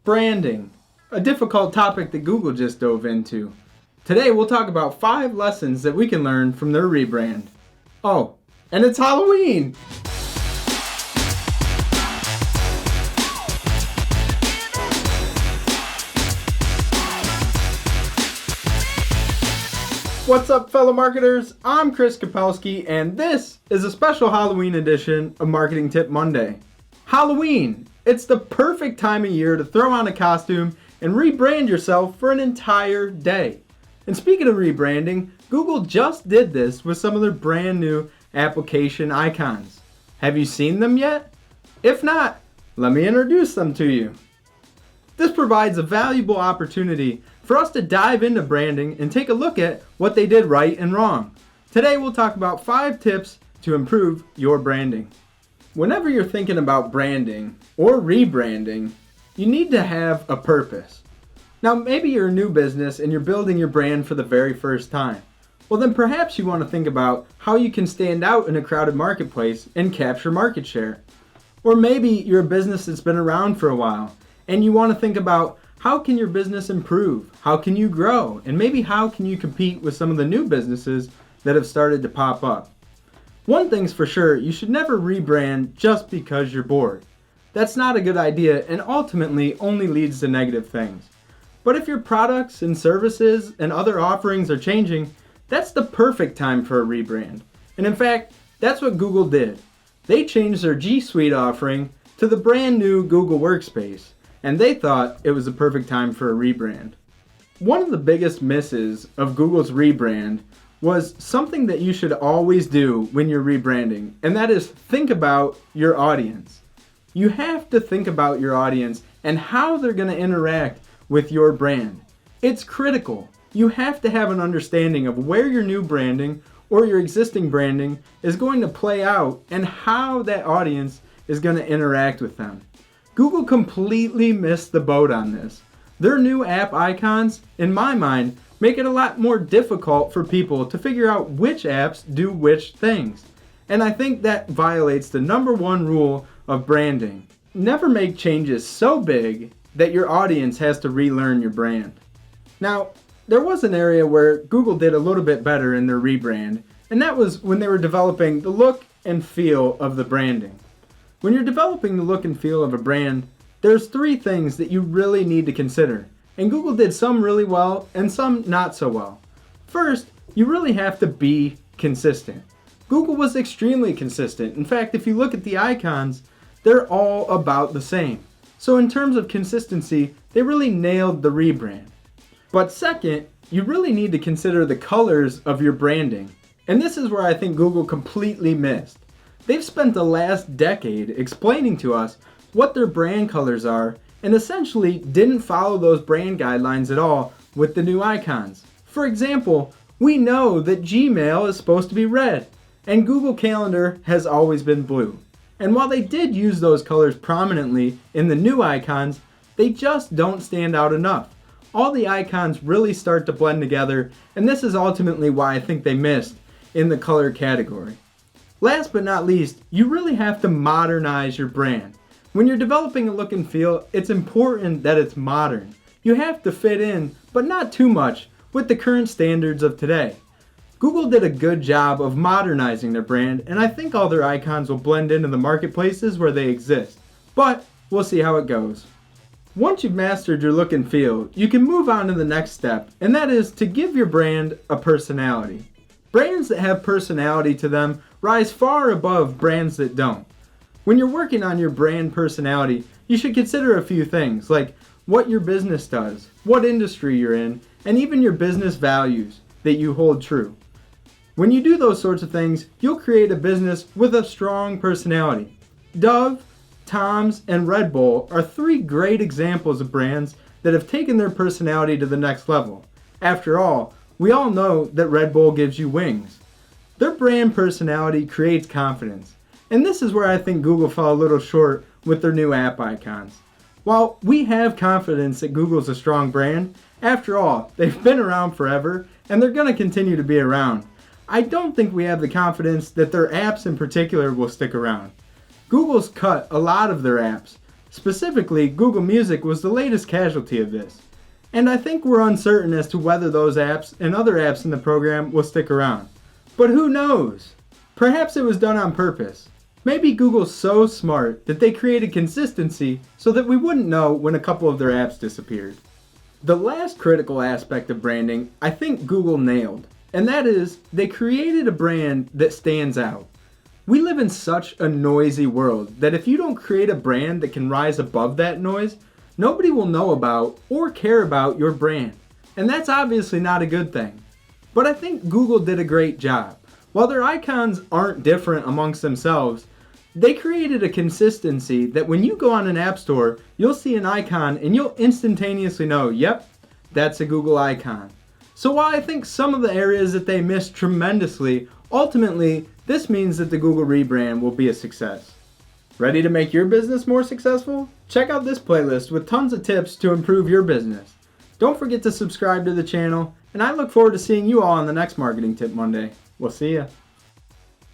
Branding, a difficult topic that Google just dove into. Today we'll talk about 5 lessons that we can learn from their rebrand. Oh, and it's Halloween! What's up, fellow marketers? I'm Chris Kapelski, and this is a special Halloween edition of Marketing Tip Monday. Halloween! It's the perfect time of year to throw on a costume and rebrand yourself for an entire day. And speaking of rebranding, Google just did this with some of their brand new application icons. Have you seen them yet? If not, let me introduce them to you. This provides a valuable opportunity for us to dive into branding and take a look at what they did right and wrong. Today we'll talk about 5 tips to improve your branding. Whenever you're thinking about branding or rebranding, you need to have a purpose. Now maybe you're a new business and you're building your brand for the very first time. Well, then perhaps you want to think about how you can stand out in a crowded marketplace and capture market share. Or maybe you're a business that's been around for a while and you want to think about how can your business improve? How can you grow? And maybe how can you compete with some of the new businesses that have started to pop up? One thing's for sure, you should never rebrand just because you're bored. That's not a good idea and ultimately only leads to negative things. But if your products and services and other offerings are changing, that's the perfect time for a rebrand. And in fact, that's what Google did. They changed their G Suite offering to the brand new Google Workspace, and they thought it was the perfect time for a rebrand. One of the biggest misses of Google's rebrand was something that you should always do when you're rebranding, and that is think about your audience. You have to think about your audience and how they're going to interact with your brand. It's critical. You have to have an understanding of where your new branding or your existing branding is going to play out and how that audience is going to interact with them. Google completely missed the boat on this. Their new app icons, in my mind, make it a lot more difficult for people to figure out which apps do which things. And I think that violates the number one rule of branding. Never make changes so big that your audience has to relearn your brand. Now, there was an area where Google did a little bit better in their rebrand, and that was when they were developing the look and feel of the branding. When you're developing the look and feel of a brand, there's 3 things that you really need to consider. And Google did some really well and some not so well. First, you really have to be consistent. Google was extremely consistent. In fact, if you look at the icons, they're all about the same. So in terms of consistency, they really nailed the rebrand. But second, you really need to consider the colors of your branding. And this is where I think Google completely missed. They've spent the last decade explaining to us what their brand colors are and essentially didn't follow those brand guidelines at all with the new icons. For example, we know that Gmail is supposed to be red and Google Calendar has always been blue. And while they did use those colors prominently in the new icons, they just don't stand out enough. All the icons really start to blend together, and this is ultimately why I think they missed in the color category. Last but not least, you really have to modernize your brand. When you're developing a look and feel, it's important that it's modern. You have to fit in, but not too much, with the current standards of today. Google did a good job of modernizing their brand, and I think all their icons will blend into the marketplaces where they exist. But we'll see how it goes. Once you've mastered your look and feel, you can move on to the next step, and that is to give your brand a personality. Brands that have personality to them rise far above brands that don't. When you're working on your brand personality, you should consider a few things like what your business does, what industry you're in, and even your business values that you hold true. When you do those sorts of things, you'll create a business with a strong personality. Dove, Tom's, and Red Bull are 3 great examples of brands that have taken their personality to the next level. After all, we all know that Red Bull gives you wings. Their brand personality creates confidence. And this is where I think Google fell a little short with their new app icons. While we have confidence that Google's a strong brand, after all, they've been around forever and they're going to continue to be around. I don't think we have the confidence that their apps in particular will stick around. Google's cut a lot of their apps, Specifically, Google Music was the latest casualty of this. And I think we're uncertain as to whether those apps and other apps in the program will stick around. But who knows? Perhaps it was done on purpose. Maybe Google's so smart that they created consistency so that we wouldn't know when a couple of their apps disappeared. The last critical aspect of branding I think Google nailed, and that is they created a brand that stands out. We live in such a noisy world that if you don't create a brand that can rise above that noise, nobody will know about or care about your brand. And that's obviously not a good thing. But I think Google did a great job. While their icons aren't different amongst themselves, they created a consistency that when you go on an app store, you'll see an icon and you'll instantaneously know, yep, that's a Google icon. So while I think some of the areas that they missed tremendously, ultimately, this means that the Google rebrand will be a success. Ready to make your business more successful? Check out this playlist with tons of tips to improve your business. Don't forget to subscribe to the channel, and I look forward to seeing you all on the next Marketing Tip Monday. We'll see ya.